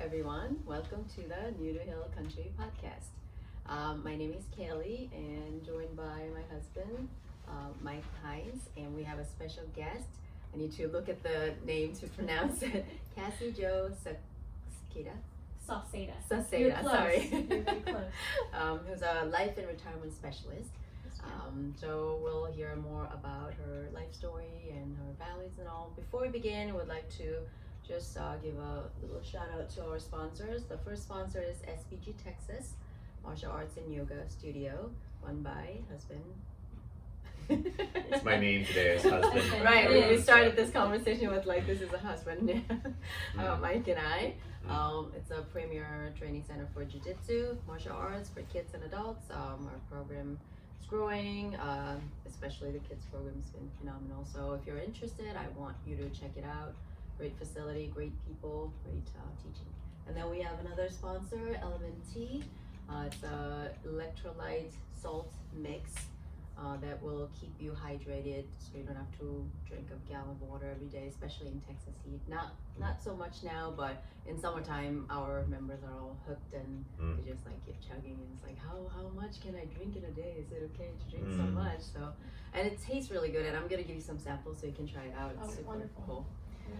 everyone. Welcome to the New to Hill Country podcast. My name is Kelly and joined by my husband, Mike Hines, and we have a special guest. I need to look at the name to pronounce it. Cassy Sauceda. Sauceda. You're close. Sorry. You're very close. Who's a life and retirement specialist. So we'll hear more about her life story and her values and all. Before we begin, I would like to just give a little shout out to our sponsors. The first sponsor is SBG Texas, Martial Arts and Yoga Studio, run by husband. It's my name today is husband. Right, we started this conversation with like, this is a husband, Mike and I. It's a premier training center for jiu-jitsu, martial arts for kids and adults. Our program is growing, especially the kids program has been phenomenal. So if you're interested, I want you to check it out. Great facility, great people, great teaching. And then we have another sponsor, Element Tea. It's a electrolyte salt mix that will keep you hydrated, so you don't have to drink a gallon of water every day, especially in Texas heat. Not so much now, but in summertime, our members are all hooked and they just like keep chugging. And it's like, how much can I drink in a day? Is it okay to drink so much? So, and it tastes really good. And I'm gonna give you some samples so you can try it out. It's super wonderful. Cool.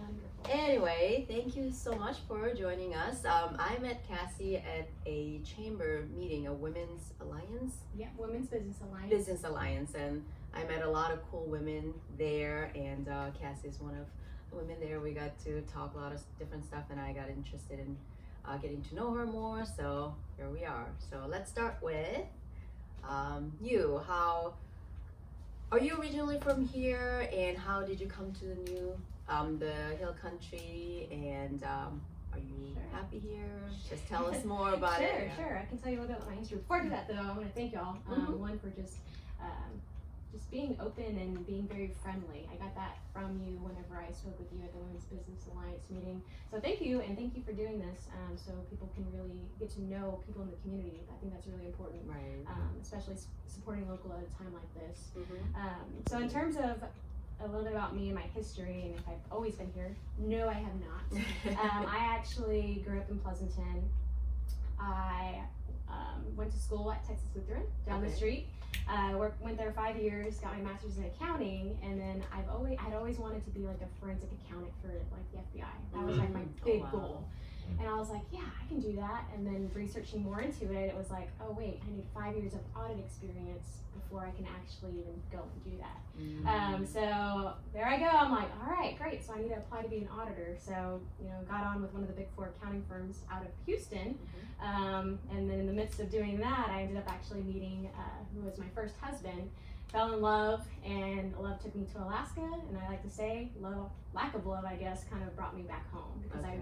Wonderful. Anyway, thank you so much for joining us. I met Cassy at a chamber meeting, a women's alliance. Yeah, Women's Business Alliance. Business Alliance, and I met a lot of cool women there, and Cassy is one of the women there. We got to talk a lot of different stuff, and I got interested in getting to know her more, so here we are. So let's start with you. How are you originally from here, and how did you come to the Hill Country, and are you happy here? Just tell us more about it. Sure. I can tell you a little bit about my history. Before I do that, though, I want to thank y'all. One, for just being open and being very friendly. I got that from you whenever I spoke with you at the Women's Business Alliance meeting. So thank you, and thank you for doing this, so people can really get to know people in the community. I think that's really important, Right. Especially supporting local at a time like this. So in terms of a little bit about me and my history, and if I've always been here, no, I have not. I actually grew up in Pleasanton. I went to school at Texas Lutheran down the street. Went there 5 years, got my master's in accounting, and then I'd always wanted to be like a forensic accountant for like the FBI. That was like my big goal. And I was like, yeah, I can do that. And then researching more into it, it was like, oh wait, I need 5 years of audit experience before I can actually even go and do that. So there I go. I'm like, all right, great. So I need to apply to be an auditor. So, got on with one of the big 4 accounting firms out of Houston. And then in the midst of doing that, I ended up actually meeting who was my first husband. Fell in love, and love took me to Alaska, and I like to say lack of love, I guess, kind of brought me back home, because I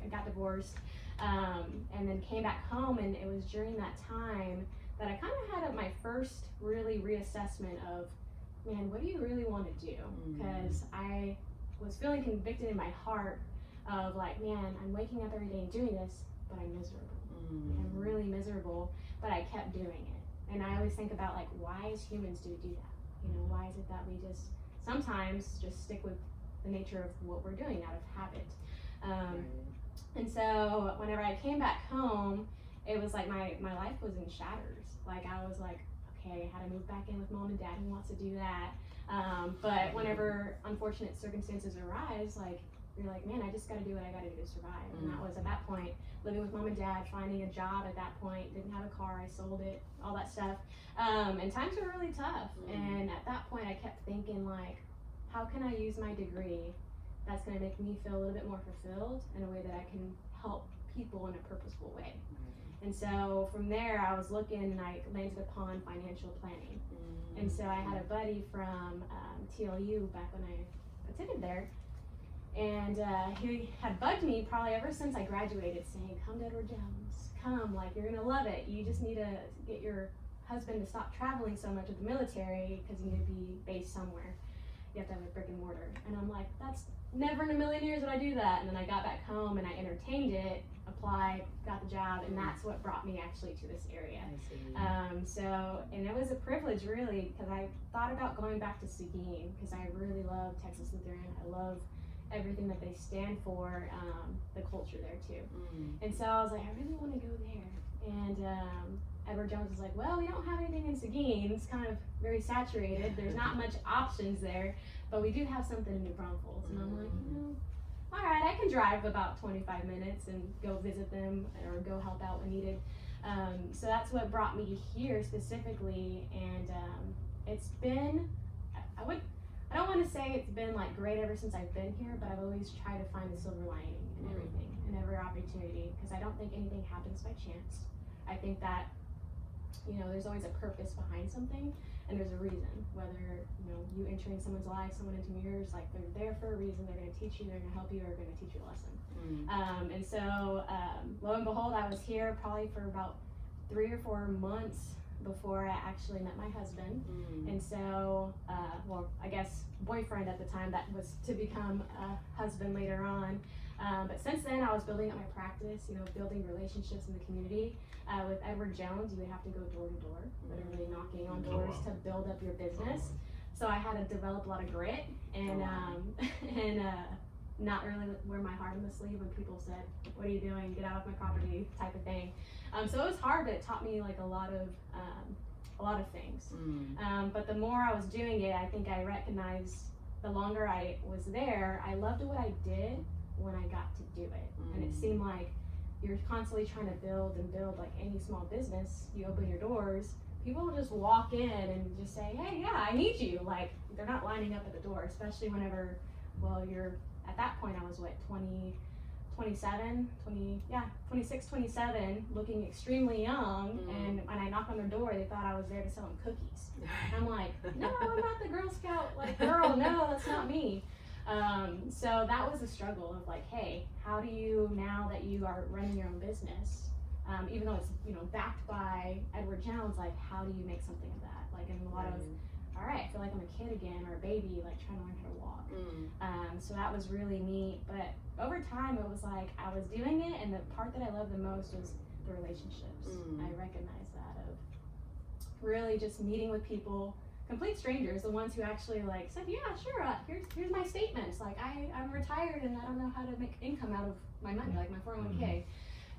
got divorced, and then came back home, and it was during that time that I kind of had my first really reassessment of, man, what do you really want to do? Because I was feeling convicted in my heart of like, man, I'm waking up every day and doing this, but I'm miserable. I'm really miserable, but I kept doing it. And I always think about like, why as humans do that? Why is it that we just sometimes just stick with the nature of what we're doing out of habit? And so whenever I came back home, it was like my life was in shatters. Like I was like, okay, how to move back in with mom and dad, who wants to do that? But whenever unfortunate circumstances arise, like you're like, man, I just got to do what I got to do to survive. And that was at that point, living with mom and dad, finding a job at that point, didn't have a car, I sold it, all that stuff. And times were really tough. And at that point, I kept thinking like, how can I use my degree that's going to make me feel a little bit more fulfilled in a way that I can help people in a purposeful way? And so from there, I was looking, and I landed upon financial planning. And so I had a buddy from TLU back when I attended there. And he had bugged me probably ever since I graduated, saying, come to Edward Jones, come, like you're gonna love it. You just need to get your husband to stop traveling so much with the military, because you need to be based somewhere. You have to have a brick and mortar. And I'm like, that's never in a million years would I do that. And then I got back home and I entertained it, applied, got the job, and that's what brought me actually to this area. And it was a privilege, really, because I thought about going back to Seguin, because I really love Texas Lutheran. I love everything that they stand for, the culture there too. And so I was like, I really want to go there. And Edward Jones was like, well, we don't have anything in Seguin. It's kind of very saturated. There's not much options there, but we do have something in New Braunfels. And I'm like, all right, I can drive about 25 minutes and go visit them or go help out when needed. So that's what brought me here specifically. And it's been, I don't want to say it's been like great ever since I've been here, but I've always tried to find a silver lining in everything, in every opportunity, because I don't think anything happens by chance. I think that, there's always a purpose behind something, and there's a reason. Whether, you entering someone's life, someone into yours, like they're there for a reason, they're going to teach you, they're going to help you, or going to teach you a lesson. And so, lo and behold, I was here probably for about 3 or 4 months before I actually met my husband. And so, I guess boyfriend at the time, that was to become a husband later on. But since then, I was building up my practice, building relationships in the community. With Edward Jones, you would have to go door to door, literally knocking on doors to build up your business. So I had to develop a lot of grit and not really wear my heart on the sleeve when people said, "What are you doing? Get out of my property," type of thing. So it was hard, but it taught me like a lot of things. But the more I was doing it, I think I recognized the longer I was there, I loved what I did when I got to do it. And it seemed like you're constantly trying to build and build, like any small business. You open your doors, people will just walk in and just say, "Hey, yeah, I need you." Like, they're not lining up at the door, especially whenever, you're at that point, I was 26, 27, looking extremely young. And when I knocked on their door, they thought I was there to sell them cookies. And I'm like, no, I'm not the Girl Scout girl. No, that's not me. So that was a struggle of like, hey, how do you, now that you are running your own business, even though it's backed by Edward Jones, like how do you make something of that? Like, in a lot of, all right, I feel like I'm a kid again, or a baby, like trying to learn how to walk. So that was really neat. But over time, it was like I was doing it, and the part that I loved the most was the relationships. I recognized that, of really just meeting with people, complete strangers, the ones who actually like said, "Yeah, sure, here's my statements. Like I'm retired and I don't know how to make income out of my money, like my 401k."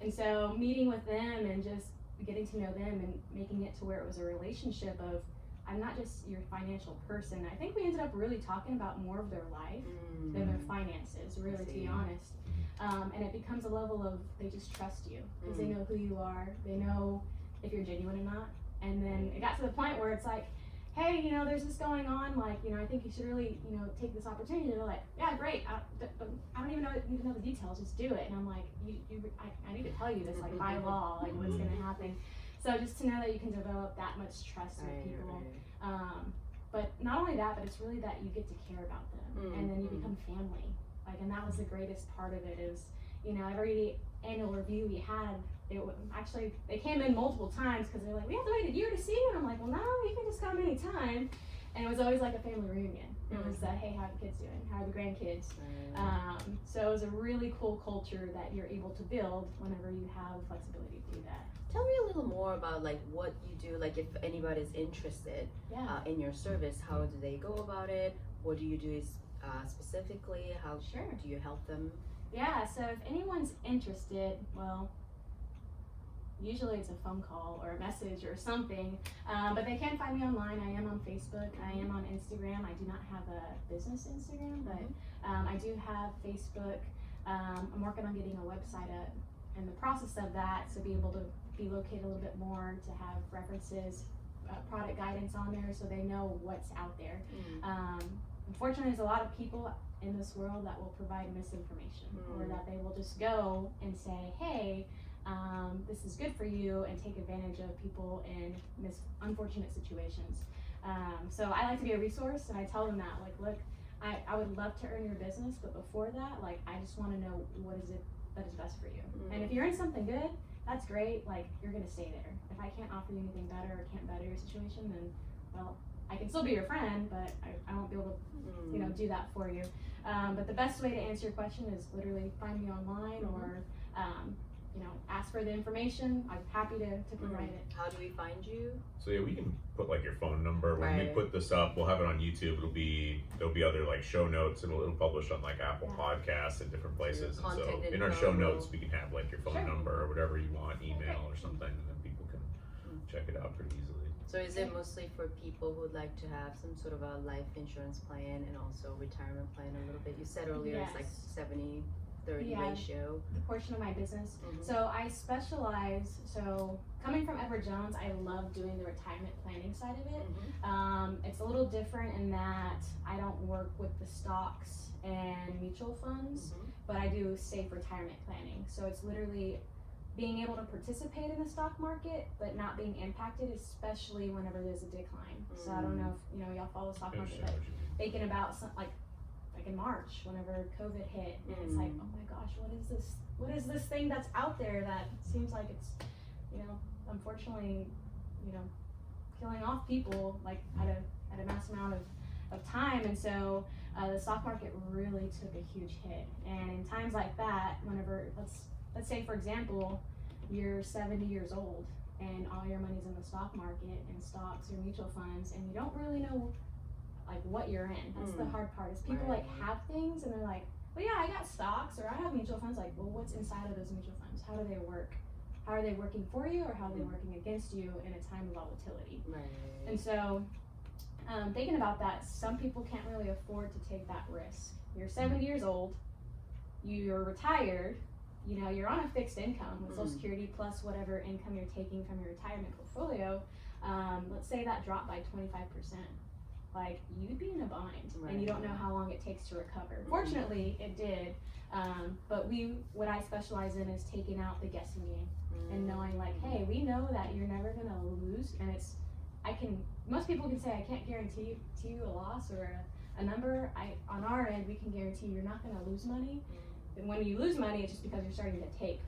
And so meeting with them and just getting to know them and making it to where it was a relationship of, I'm not just your financial person. I think we ended up really talking about more of their life than their finances, really, to be honest. And it becomes a level of, they just trust you because they know who you are. They know if you're genuine or not. And then it got to the point where it's like, hey, there's this going on, like, I think you should really, take this opportunity. And they're like, yeah, great. I don't even know the details, just do it. And I'm like, I need to tell you this, like, by law, like, what's going to happen. So just to know that you can develop that much trust with people. But not only that, but it's really that you get to care about them. And then you become family. Like, and that was the greatest part of it is, every annual review we had, they came in multiple times because they're like, we have to wait a year to see you. And I'm like, well, no, you can just come anytime. And it was always like a family reunion. It was that, hey, how are the kids doing? How are the grandkids? So it was a really cool culture that you're able to build whenever you have flexibility to do that. Tell me a little more about like what you do, like if anybody's interested in your service, how do they go about it? What do you do specifically? How do you help them? Yeah, so if anyone's interested, well, usually it's a phone call or a message or something, but they can find me online. I am on Facebook, I am on Instagram. I do not have a business Instagram, but I do have Facebook. I'm working on getting a website up in the process of that, to be able to be located a little bit more, to have references, product guidance on there so they know what's out there. Unfortunately, there's a lot of people in this world that will provide misinformation, or that they will just go and say, hey, this is good for you, and take advantage of people in unfortunate situations. So I like to be a resource, and I tell them that, like, look, I would love to earn your business, but before that, like, I just want to know what is it that is best for you. And if you're in something good, that's great, like, you're gonna stay there. If I can't offer you anything better or can't better your situation, then, well, I can still be your friend, but I won't be able to, do that for you. But the best way to answer your question is literally find me online, or ask for the information, I'm happy to provide it. How do we find you? So yeah, we can put like your phone number when we Right. put this up. We'll have it on YouTube. There'll be other like show notes. It'll publish on like Apple Yeah. Podcasts and different places. And so Content in our info. show notes, we can have like your phone Sure. number or whatever you want, email Okay. or something, and then people can check it out pretty easily. So is it mostly for people who would like to have some sort of a life insurance plan and also retirement plan a little bit? You said earlier it's like Yes. 70-30 Yeah. ratio. The portion of my business. Mhm. So I specialize, coming from Edward Jones, I love doing the retirement planning side of it. Mhm. It's a little different in that I don't work with the stocks and mutual funds, Mhm. but I do safe retirement planning. So it's literally being able to participate in the stock market, but not being impacted, especially whenever there's a decline. So I don't know if y'all follow the stock market, but thinking about like in March, whenever COVID hit, and it's like, oh my gosh, what is this? What is this thing that's out there that seems like it's, unfortunately, killing off people like at a mass amount of time. And so the stock market really took a huge hit. And in times like that, whenever let's say for example, you're 70 years old and all your money's in the stock market and stocks or mutual funds, and you don't really know like what you're in. That's the hard part. Is people like have things and they're like, well, yeah, I got stocks or I have mutual funds. Like, well, what's inside of those mutual funds? How do they work? How are they working for you, or how are they working against you in a time of volatility? Right. And so, thinking about that, some people can't really afford to take that risk. You're 70 years old, you're retired, you're on a fixed income with Social Security plus whatever income you're taking from your retirement portfolio. Let's say that dropped by 25%. Like, you'd be in a bind, and you don't know how long it takes to recover. Fortunately, it did, but what I specialize in is taking out the guessing game and knowing like, hey, we know that you're never gonna lose, and most people can say I can't guarantee you a loss or a number. On our end, we can guarantee you're not gonna lose money. And when you lose money, it's just because you're starting to take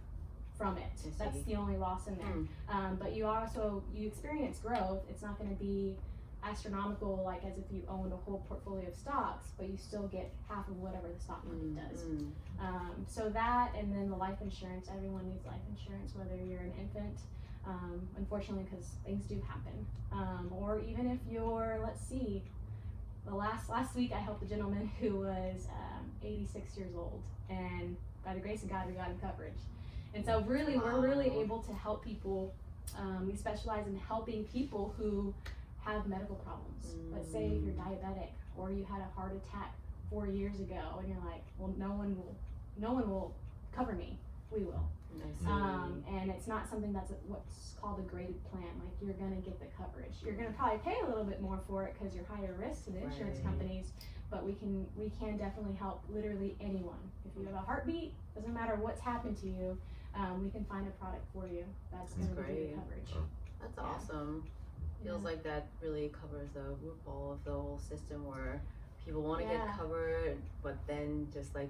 from it. That's the only loss in there. But you experience growth. It's not gonna be astronomical, like as if you owned a whole portfolio of stocks, but you still get half of whatever the stock market does. So that, and then the life insurance, everyone needs life insurance, whether you're an infant, unfortunately, because things do happen, or even if you're, let's see, the last week I helped a gentleman who was 86 years old, and by the grace of God, we got him coverage. And so really, we're really able to help people. We specialize in helping people who have medical problems. Let's say if you're diabetic or you had a heart attack 4 years ago and you're like, well, no one will cover me. We will. And it's not something that's what's called a graded plan. Like, you're gonna get the coverage. You're gonna probably pay a little bit more for it because you're higher risk to the insurance companies, but we can definitely help literally anyone. If you have a heartbeat, doesn't matter what's happened to you, we can find a product for you that's gonna give you coverage. That's awesome. Feels like that really covers the loophole of the whole system where people want to get covered, but then just like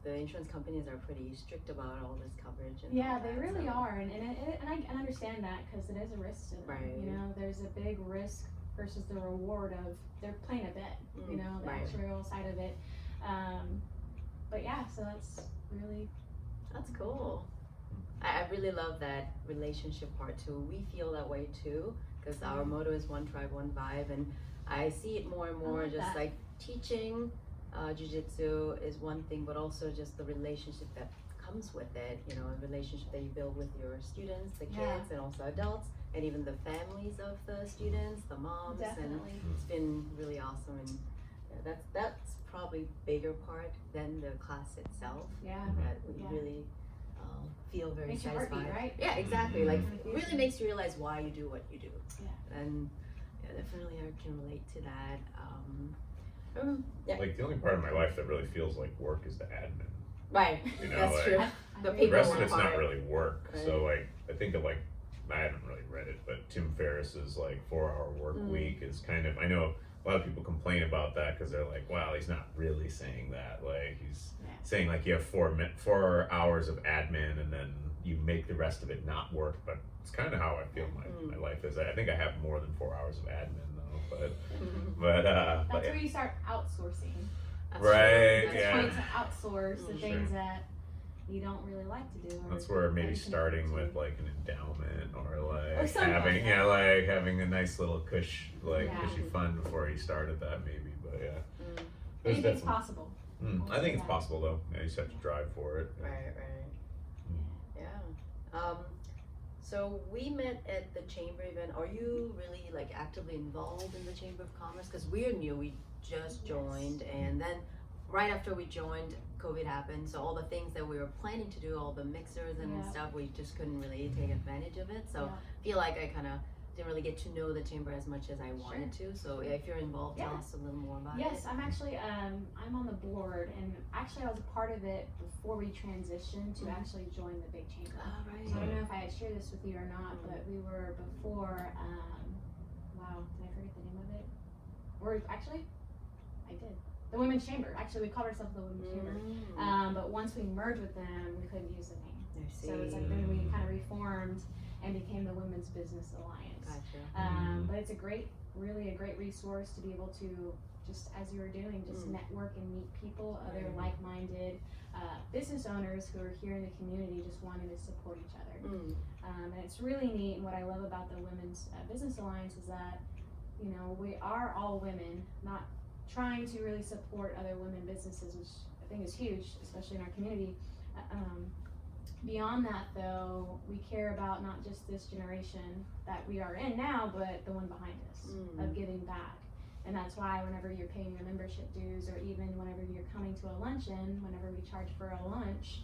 the insurance companies are pretty strict about all this coverage. And all They that, really so. are, and I understand that because it is a risk to them. There's a big risk versus the reward of they're playing a bet. The actuarial side of it. But yeah, so that's cool. I really love that relationship part too. We feel that way too, because our motto is one tribe, one vibe, and I see it more and more. Just like teaching jiu-jitsu is one thing, but also just the relationship that comes with it. A relationship that you build with your students, the kids, and also adults, and even the families of the students, the moms. Definitely. And it's been really awesome, and that's probably bigger part than the class itself. That we really feel very makes satisfied. Your heartbeat, right? Yeah, exactly. Like, it really makes you realize why you do what you do. And definitely I can relate to that. Like, the only part of my life that really feels like work is the admin. Right. That's like, true. The rest of it's not really work. So like, I think of like, I haven't really read it, but Tim Ferriss's like 4-hour work week is kind of, I know a lot of people complain about that because they're like, wow, he's not really saying that. Like, he's saying like you have 4 hours of admin and then you make the rest of it not work. But it's kind of how I feel my life is. I think I have more than 4 hours of admin though. That's where you start outsourcing. Right. That's when to outsource the things that you don't really like to do. Or That's where maybe that you can starting do. with like an endowment or Or like something having like that. like having a nice little Yeah. cushy fund before you started that maybe. But yeah, there's Anything's definitely. possible. I think it's possible though. Yeah, you just have to drive for it. Right. Yeah. So we met at the chamber event. Are you really like actively involved in the Chamber of Commerce? Because we're new. We just joined, and then right after we joined, COVID happened. So all the things that we were planning to do, all the mixers and stuff, we just couldn't really take advantage of it. So I feel like I kind of didn't really get to know the chamber as much as I wanted to. So if you're involved, tell us a little more about it. Yes, I'm actually I'm on the board, and actually I was a part of it before we transitioned to actually join the big chamber. Oh, right. So I don't know if I had shared this with you or not, but we were before. Wow, did I forget the name of it? Or actually, I did. The Women's Chamber. Actually, we called ourselves the Women's Chamber. But once we merged with them, we couldn't use the name. I see. So it's like then we kind of reformed and became the Women's Business Alliance. Gotcha. But it's really a great resource to be able to, just as you were doing, just network and meet people, other like-minded business owners who are here in the community just wanting to support each other. And it's really neat, and what I love about the Women's Business Alliance is that, you know, we are all women, not trying to really support other women businesses, which I think is huge, especially in our community. Beyond that, though, we care about not just this generation that we are in now, but the one behind us, of giving back. And that's why whenever you're paying your membership dues, or even whenever you're coming to a luncheon, whenever we charge for a lunch,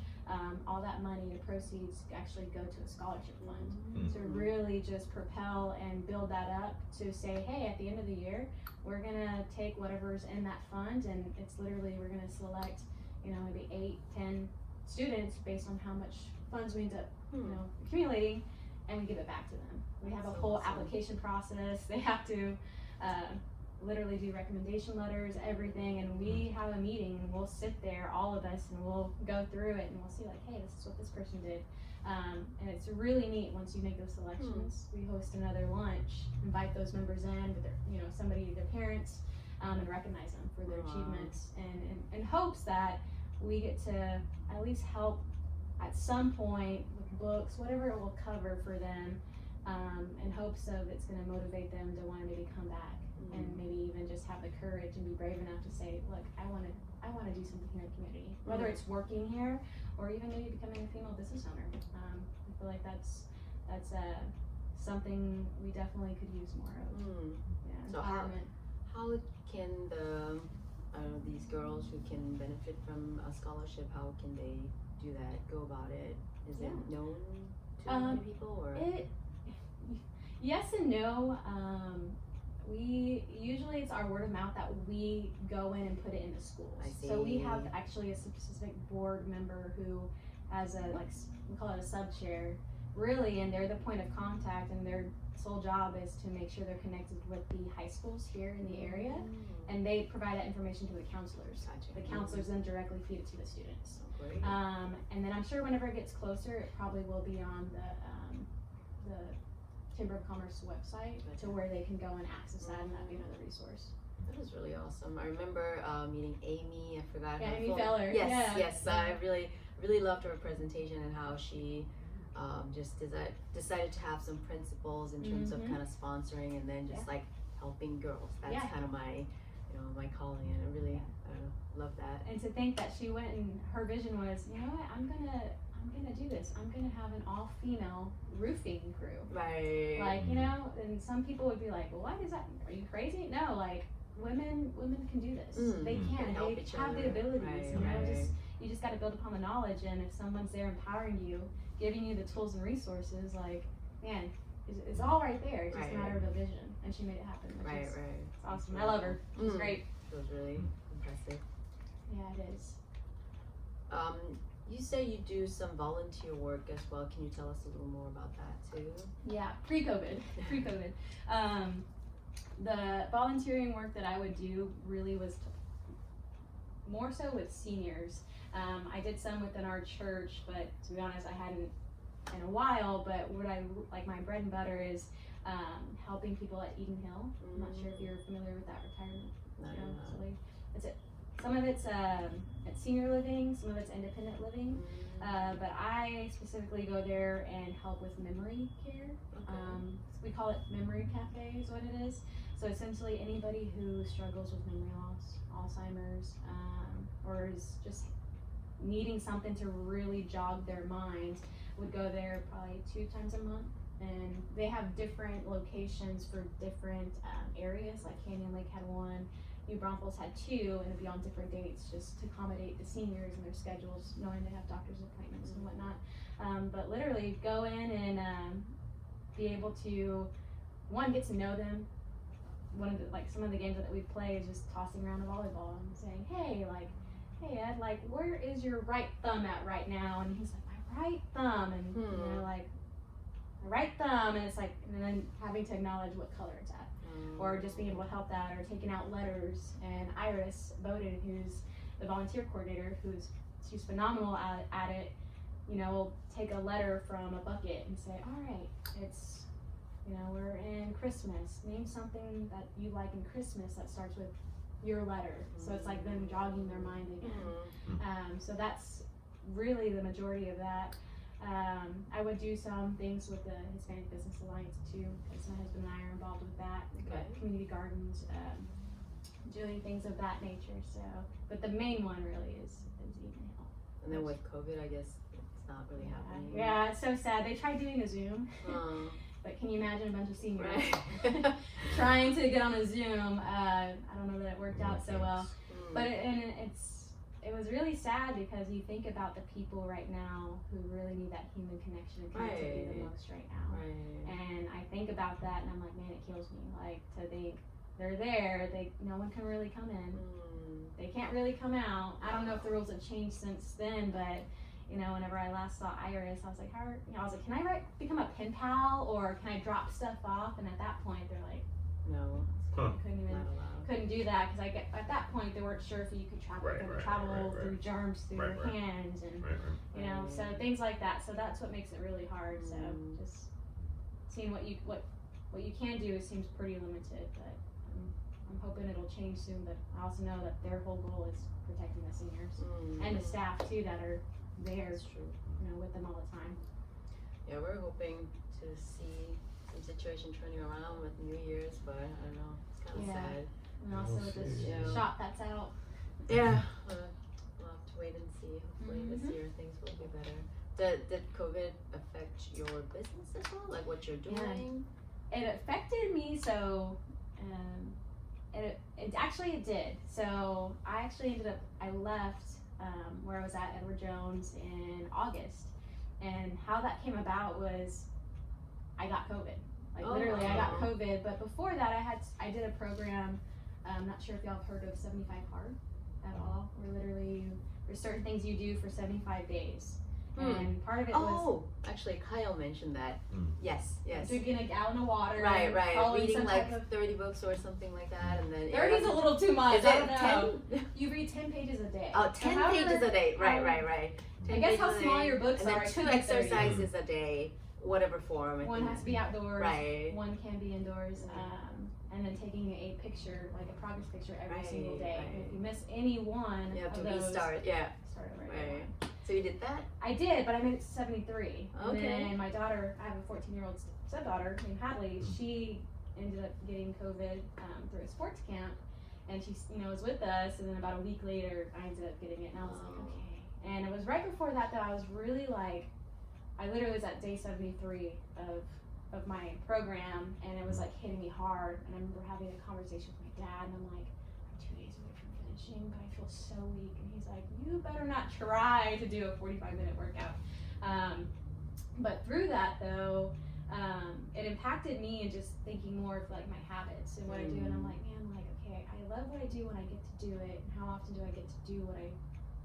all that money, the proceeds actually go to a scholarship fund. To really just propel and build that up to say, hey, at the end of the year, we're gonna take whatever's in that fund, and it's literally, we're gonna select, you know, maybe 8-10 students based on how much funds we end up, you know, accumulating, and we give it back to them. We have a whole application process. They have to literally do recommendation letters, everything, and we have a meeting, and we'll sit there, all of us, and we'll go through it, and we'll see like, hey, this is what this person did. And it's really neat once you make those selections. We host another lunch, invite those members in with their, you know, somebody, their parents, and recognize them for their achievements, and in hopes that we get to at least help at some point with books, whatever it will cover for them, in hopes of it's going to motivate them to want to maybe come back and maybe even just have the courage and be brave enough to say, look, I want to do something here in the community, whether it's working here or even maybe becoming a female business owner. I feel like that's something we definitely could use more of. Yeah, so empowerment. How can these girls who can benefit from a scholarship, how can they do that, go about it? Is it known to many people, or? Yes and no. We usually, it's our word of mouth that we go in and put it in the schools. I see. So we have actually a specific board member who has a, like, we call it a sub chair, really, and they're the point of contact, and their sole job is to make sure they're connected with the high schools here in the area, and they provide that information to the counselors. The counselors then directly feed it to the students. Great. And then I'm sure whenever it gets closer, it probably will be on the Chamber of Commerce website, to where they can go and access that, and that'd be another resource. That was really awesome. I remember meeting Amy. I forgot her Amy full Feller. Yes. I really loved her presentation and how she just decided to have some principles in terms of kind of sponsoring and then just like helping girls. That's kind of my, my calling, and I really love that. And to think that she went and her vision was, you know what, I'm gonna do this. I'm gonna have an all-female roofing crew. Right. Like, and some people would be like, well, what is that? Are you crazy? No, like, women can do this. They can. help They each have other. the abilities. Right. You just got to build upon the knowledge. And if someone's there empowering you, giving you the tools and resources, like, man, it's all right there. It's just a matter of a vision. And she made it happen. It's awesome. I love her. She's great. It was really impressive. Yeah, it is. You say you do some volunteer work as well. Can you tell us a little more about that too? Yeah, pre-COVID. The volunteering work that I would do really was more so with seniors. I did some within our church, but to be honest, I hadn't in a while. But what I like, my bread and butter is helping people at Eden Hill. I'm not sure if you're familiar with that retirement facility. It's Some of it's at senior living, some of it's independent living. But I specifically go there and help with memory care. We call it memory cafe is what it is. So essentially anybody who struggles with memory loss, Alzheimer's, or is just needing something to really jog their mind would go there probably 2 times a month. And they have different locations for different areas, like Canyon Lake had one, New Braunfels had 2, and it'd be on different dates just to accommodate the seniors and their schedules, knowing they have doctor's appointments and whatnot. But literally go in and be able to, one, get to know them. One of the, some of the games that we play is just tossing around a volleyball and saying, hey Ed, where is your right thumb at right now? And he's like, my right thumb, and my right thumb, and it's and then having to acknowledge what color it's at. Or just being able to help that, or taking out letters. And Iris Bowden, who's the volunteer coordinator, she's phenomenal at it, will take a letter from a bucket and say, all right, it's, we're in Christmas. Name something that you like in Christmas that starts with your letter. So it's like them jogging their mind again. So that's really the majority of that. I would do some things with the Hispanic Business Alliance too, because my husband and I are involved with that. Community gardens, doing things of that nature. So, but the main one really is email. And then with COVID, I guess it's not really happening. Yeah, it's so sad. They tried doing a Zoom, but can you imagine a bunch of seniors trying to get on a Zoom? I don't know that it worked out so well, but it was really sad because you think about the people right now who really need that human connection and connectivity the most right now. And I think about that and I'm like, man, it kills me. To think they're there, no one can really come in. They can't really come out. I don't know if the rules have changed since then, but whenever I last saw Iris, I was like, can I become a pen pal, or can I drop stuff off? And at that point, they're like, no, couldn't do that, because at that point they weren't sure if you could travel through germs through your hands, and so things like that. So that's what makes it really hard. So just seeing what you can do seems pretty limited, but I'm hoping it'll change soon. But I also know that their whole goal is protecting the seniors and the staff too that are there, with them all the time. Yeah, we're hoping to see some situation turning around with New Year's, but I don't know, it's kind of sad. And also with this shot that's out. Yeah, we'll have to wait and see. Hopefully this year things will be better. Did COVID affect your business as well? Like what you're doing? Yeah. It affected me, so it did. So I left where I was at Edward Jones in August, and how that came about was I got COVID. Literally, I got COVID. But before that, I did a program. I'm not sure if y'all have heard of 75 Hard at all. Where literally there's certain things you do for 75 days. And part of it was actually Kyle mentioned that. Yes. Drinking a gallon of water. Right. Reading 30 books or something like that, and then 30 is a little too much. Is it 10? You read 10 pages a day. Oh, 10 pages a day. Right. I guess how small your books are. And then 2 exercises a day, whatever form. One has to be outdoors. Right. One can be indoors. And then taking a picture, like a progress picture every single day. And if you miss any one you have of to those, restart. Start over. Right. So you did that? I did, but I made it to 73. Okay. And then my daughter, I have a 14-year-old stepdaughter named Hadley. She ended up getting COVID through a sports camp, and she, was with us. And then about a week later, I ended up getting it, and I was like, okay. And it was right before that I was really I literally was at day 73 of my program, and it was hitting me hard. And I remember having a conversation with my dad, and I'm like, I'm 2 days away from finishing, but I feel so weak. And he's like, you better not try to do a 45-minute workout. But through that though, it impacted me and just thinking more of my habits and what I do. And I'm like, man, okay, I love what I do when I get to do it, and how often do I get to do what I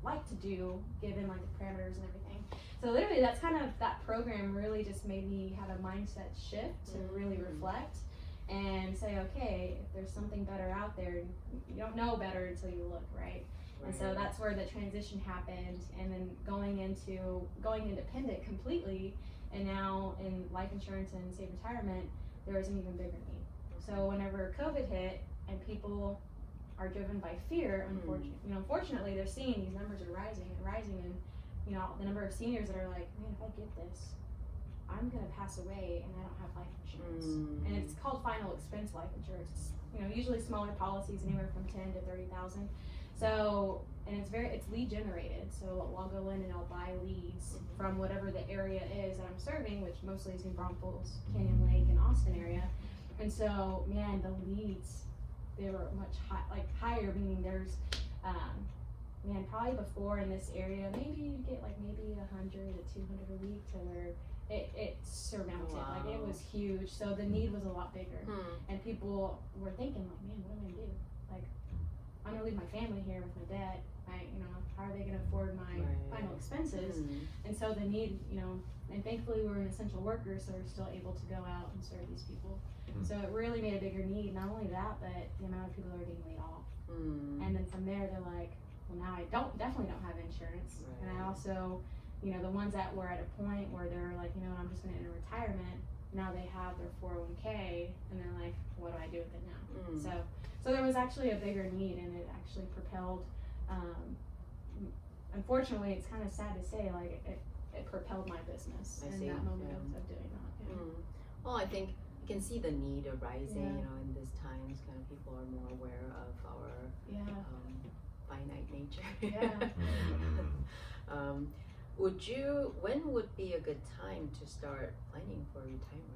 like to do given the parameters and everything. So literally that's kind of, that program really just made me have a mindset shift to really reflect and say, okay, if there's something better out there, you don't know better until you look, right? And so that's where the transition happened, and then going independent completely, and now in life insurance and safe retirement, there was an even bigger need. So whenever COVID hit and people are driven by fear. Unfortunately, they're seeing these numbers are rising and rising, and the number of seniors that are like, man, if I get this, I'm gonna pass away and I don't have life insurance. And it's called final expense life insurance. It's, usually smaller policies, anywhere from 10 to 30,000. So, and it's lead generated. So I'll go in and I'll buy leads from whatever the area is that I'm serving, which mostly is in Braunfels, Canyon Lake, and Austin area. And so, man, the leads, they were much higher, meaning there's, probably before in this area, maybe you'd get maybe 100 to 200 a week, to where it surmounted. Wow. It was huge. So the need was a lot bigger. And people were thinking, man, what am I gonna do? I'm gonna leave my family here with my debt. How are they gonna afford my final expenses? And so the need, and thankfully we're an essential worker, so we're still able to go out and serve these people. So it really made a bigger need. Not only that, but the amount of people that are getting laid off. And then from there, they're like, well, now I definitely don't have insurance. And I also, the ones that were at a point where they're like, I'm just gonna enter retirement. Now they have their 401k, and they're like, what do I do with it now? So there was actually a bigger need, and it actually propelled. Unfortunately, it's kind of sad to say, it propelled my business in that moment of doing that. Yeah. Well, I think you can see the need arising. In these times, kind of people are more aware of our finite nature. When would be a good time to start planning for retirement?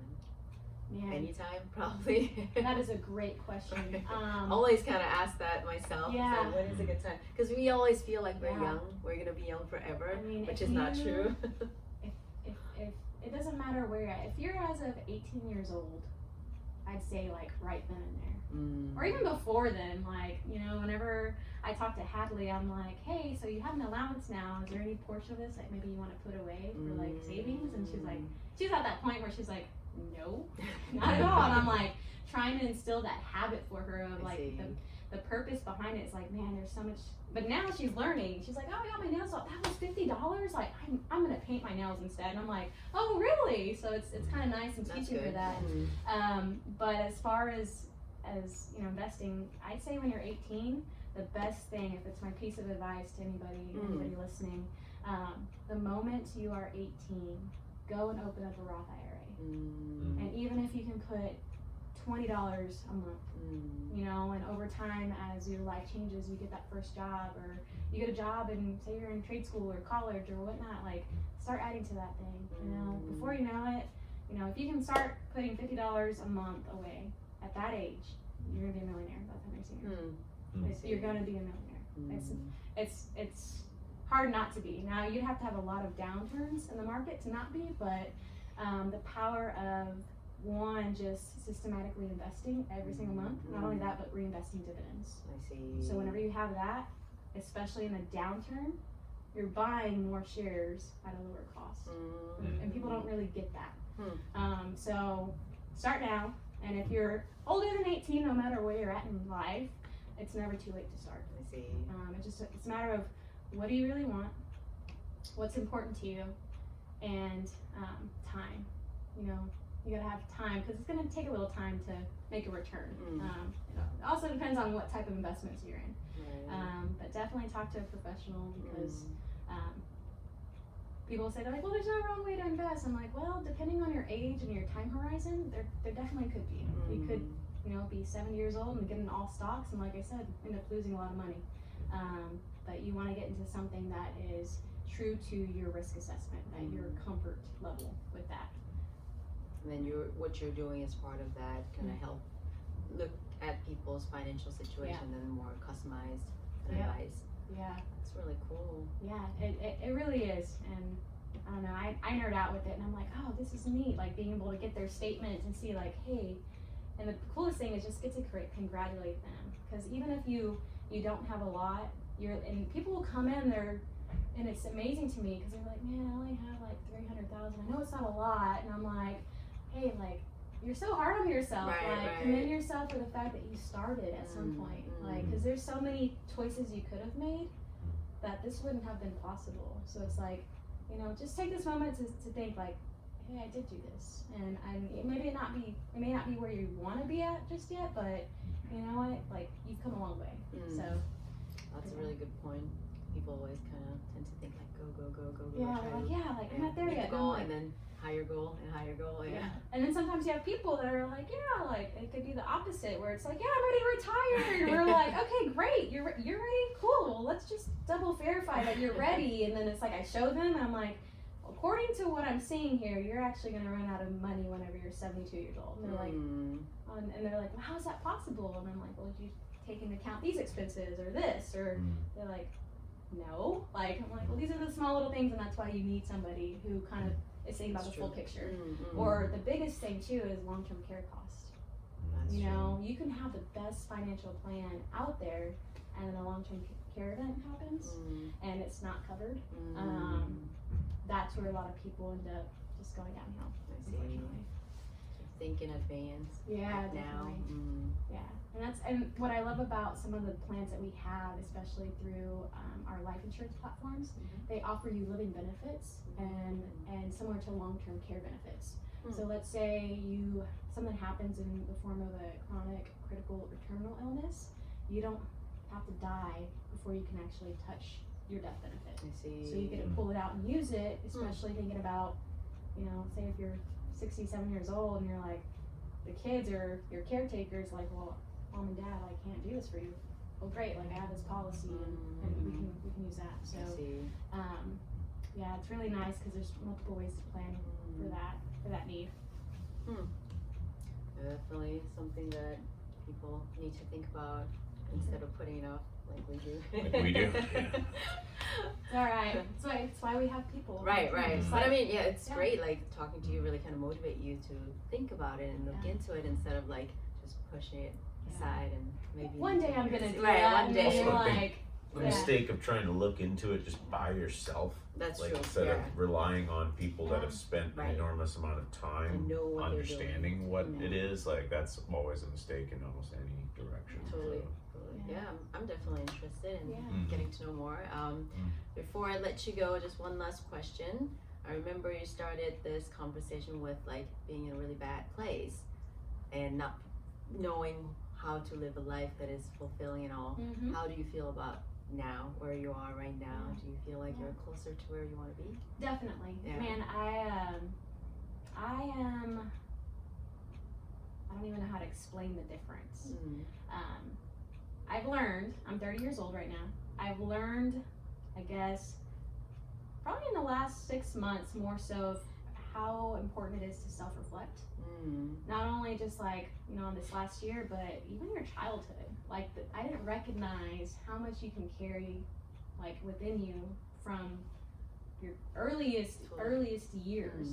Man. Anytime, probably. That is a great question. Always kind of ask that myself. Yeah. When is a good time? Because we always feel like we're young. We're gonna be young forever, which is not true. if it doesn't matter where you're at. If you're as of 18 years old, I'd say right then and there, or even before then. Whenever I talk to Hadley, I'm like, hey, so you have an allowance now. Is there any portion of this that maybe you want to put away for savings? And she's at that point where she's like, no, not at all. And I'm like trying to instill that habit for her of the purpose behind it. It's like, man, there's so much. But now she's learning. She's like, oh, I got my nails off. That was $50. I'm gonna paint my nails instead. And I'm like, oh, really? So it's kind of nice. I'm teaching her that. But as far as investing, I'd say when you're 18, the best thing, if it's my piece of advice to anybody listening, the moment you are 18, go and open up a Roth IRA. And even if you can put $20 a month, and over time, as your life changes, you get that first job, or you get a job and say you're in trade school or college or whatnot, start adding to that thing. Before you know it, if you can start putting $50 a month away at that age, you're gonna be a millionaire by the time you're senior. You're gonna be a millionaire. It's hard not to be. Now you'd have to have a lot of downturns in the market to not be, but the power of just systematically investing every single month, not only that, but reinvesting dividends. I see. So whenever you have that, especially in a downturn, you're buying more shares at a lower cost. And people don't really get that. So start now, and if you're older than 18, no matter where you're at in life, it's never too late to start. I see. It's a matter of, what do you really want, what's important to you, and time. You gotta have time, because it's gonna take a little time to make a return. It also depends on what type of investments you're in. But definitely talk to a professional, because people say, they're like, well, there's no wrong way to invest. I'm like, well, depending on your age and your time horizon, there definitely could be. You could be 70 years old and get in all stocks, and like I said, end up losing a lot of money. But you want to get into something that is true to your risk assessment, that your comfort level with that. And then what you're doing as part of that kind of help look at people's financial situation and more customized advice. Yeah, that's really cool. Yeah, it really is. And I don't know, I nerd out with it, and I'm like, oh, this is neat, being able to get their statements and see hey. And the coolest thing is just get to congratulate them, because even if you don't have a lot, and people will come in there, and it's amazing to me, because they're like, man, I only have 300,000. I know it's not a lot, and I'm like, hey, you're so hard on yourself. Commend yourself for the fact that you started at some point. Because there's so many choices you could have made that this wouldn't have been possible. So it's just take this moment to think hey, I did do this, and it may not be where you want to be at just yet, but you know what, like, you've come a long way. So that's a really good point. People always kind of tend to think like go. yeah, try like, to yeah, like, I'm not there meet yet. the And I'm goal, like, and then higher goal and higher goal. Yeah. and then sometimes you have people that are like, yeah, like, it could be the opposite, where it's like, yeah, I'm ready to retire. And we're like, okay, great, you're ready, cool. Well, let's just double verify that you're ready. And then it's like, I show them, and I'm like, according to what I'm seeing here, you're actually going to run out of money whenever you're 72 years old. And they're like, and they're like, well, how is that possible? And I'm like, well, did you take into account these expenses or this? Or they're like, no. Like, I'm like, well, these are the small little things, and that's why you need somebody who kind of is thinking about the full picture. Or the biggest thing too is long-term care cost. You know, you can have the best financial plan out there, and then a long-term care event happens, and it's not covered. That's where a lot of people end up just going downhill, unfortunately. Think in advance. Yeah, like now. definitely. Yeah, and what I love about some of the plans that we have, especially through our life insurance platforms, they offer you living benefits and similar to long-term care benefits. So let's say something happens in the form of a chronic, critical, or terminal illness, you don't have to die before you can actually touch your death benefit. I see. So you get to pull it out and use it, especially thinking about, you know, say if you're 67 years old and you're like, the kids or your caretaker's like, well, mom and dad, I can't do this for you. Well, great, like I have this policy and we can use that. So, yeah, it's really nice because there's multiple ways to plan for that need. Definitely something that people need to think about instead of putting it off like we do. Like we do. It's all right. That's why we have people. Right. But I mean, yeah, it's great. Like talking to you really kind of motivate you to think about it and look into it instead of like just pushing it aside and maybe one day I'm gonna do right, that. one day. And like, The mistake of trying to look into it just by yourself, That's like true. instead of relying on people that have spent Right. an enormous amount of time And know what they're understanding doing. what it is, like that's always a mistake in almost any direction. Totally. So, Yeah, I'm definitely interested in Yeah. getting to know more. Before I let you go, just one last question. I remember you started this conversation with like being in a really bad place and not knowing how to live a life that is fulfilling and all. How do you feel about now, where you are right now? Do you feel like you're closer to where you want to be? Definitely. Yeah. Man, I don't even know how to explain the difference. I've learned, I'm 30 years old right now. I've learned, I guess, probably in the last 6 months more so of how important it is to self-reflect. Not only just like, you know, in this last year, but even your childhood. Like, I didn't recognize how much you can carry, like, within you from your earliest years.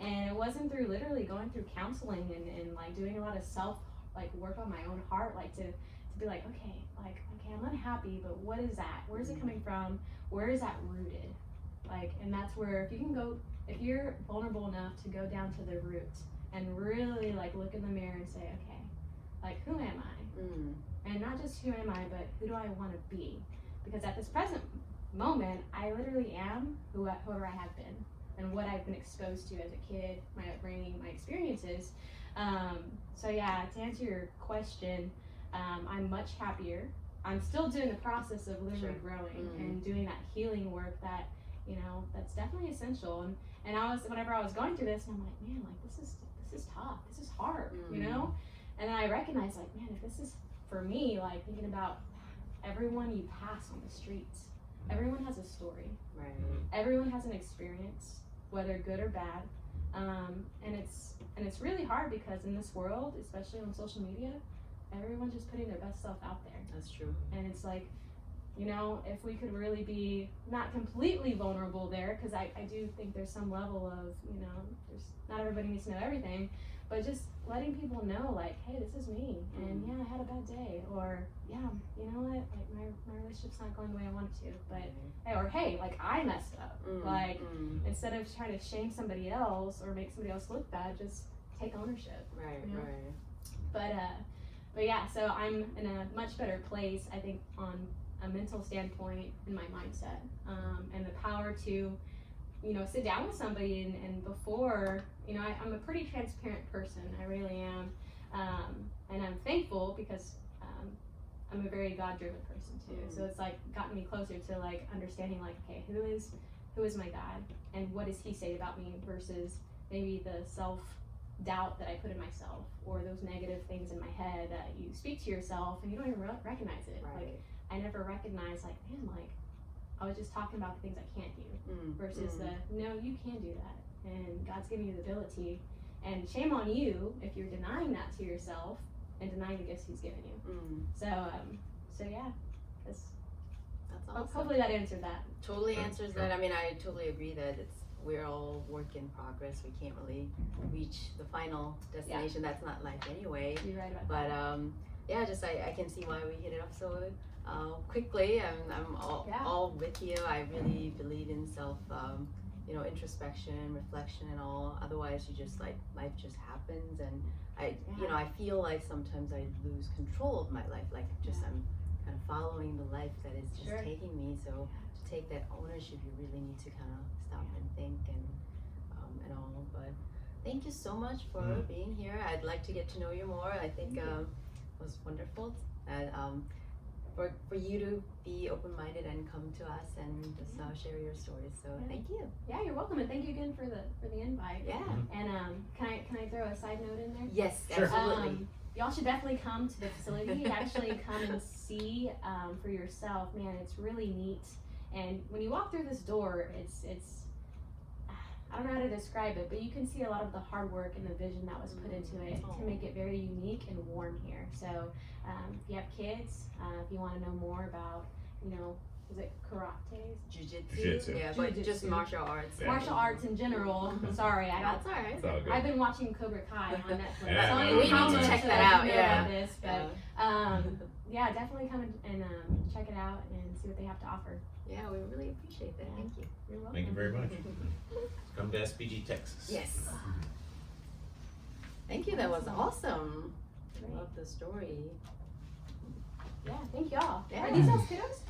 And it wasn't through literally going through counseling and like doing a lot of work on my own heart, like to be like, okay, I'm unhappy, but what is that? Where is it coming from? Where is that rooted? Like, and that's where if you're vulnerable enough to go down to the root and really like look in the mirror and say, okay, like who am I? And not just who am I, but who do I want to be? Because at this present moment, I literally am whoever I have been and what I've been exposed to as a kid, my upbringing, my experiences. So yeah, to answer your question, I'm much happier. I'm still doing the process of literally growing and doing that healing work that, you know, that's definitely essential. And whenever I was going through this, and I'm like, man, like this is tough. This is hard, you know? And then I recognized, like, man, if this is for me, like thinking about everyone you pass on the streets, everyone has a story. Right. Everyone has an experience, whether good or bad. And it's really hard because in this world, especially on social media, everyone's just putting their best self out there. That's true. And it's like, you know, if we could really be not completely vulnerable there, because I do think there's some level of, you know, not everybody needs to know everything, but just letting people know, like, hey, this is me, and yeah, I had a bad day, or yeah, you know what, like my relationship's not going the way I want it to, but hey, like I messed up, instead of trying to shame somebody else or make somebody else look bad, just take ownership. Right, you know? right. But yeah, so I'm in a much better place, I think, on a mental standpoint in my mindset, and the power to, you know, sit down with somebody and before, you know, I'm a pretty transparent person, I really am, and I'm thankful because I'm a very God-driven person too. So it's like gotten me closer to like understanding like, okay, who is my God and what does he say about me versus maybe the self-doubt that I put in myself or those negative things in my head that you speak to yourself and you don't even recognize it. Right. Like I never recognized like, man, like I was just talking about the things I can't do versus the, no, you can do that. And God's giving you the ability. And shame on you if you're denying that to yourself and denying the gifts he's given you. So yeah, that's awesome. hopefully that answered that. Totally answers that. I mean, I totally agree that we're all work in progress. We can't really reach the final destination. That's not life anyway. You're right about But that. yeah, just I can see why we hit it up so quickly. I'm all with you. I really believe in self, introspection, reflection, and all. Otherwise, you just like life just happens, and I feel like sometimes I lose control of my life. Like I'm kind of following the life that is just taking me. So to take that ownership, you really need to kind of stop and think and all. But thank you so much for being here. I'd like to get to know you more. I think it was wonderful. And for you to be open-minded and come to us and just share your stories. So thank you. Yeah, you're welcome, and thank you again for the invite. Yeah. And can I throw a side note in there? Yes, Sure. absolutely. Y'all should definitely come to the facility. Actually, come and see for yourself. Man, it's really neat. And when you walk through this door, it's I don't know how to describe it, but you can see a lot of the hard work and the vision that was put into it to make it very unique and warm here. So if you have kids, if you want to know more about, is it karate? Jiu-jitsu. Yeah, but just Jiu-jitsu. martial arts. Martial arts in general. Sorry, That's all right. It's all good. I've been watching Cobra Kai on Netflix. Yeah, so I we don't know need how to much check that I out, know yeah. about this, but yeah, definitely come and check it out and see what they have to offer. Yeah, we really appreciate that. Thank you. You're welcome. Thank you very much. Come to SPG, Texas. Yes. Thank you. That was awesome. Great. Love the story. Yeah, thank y'all. Yeah. Are these all kiddos?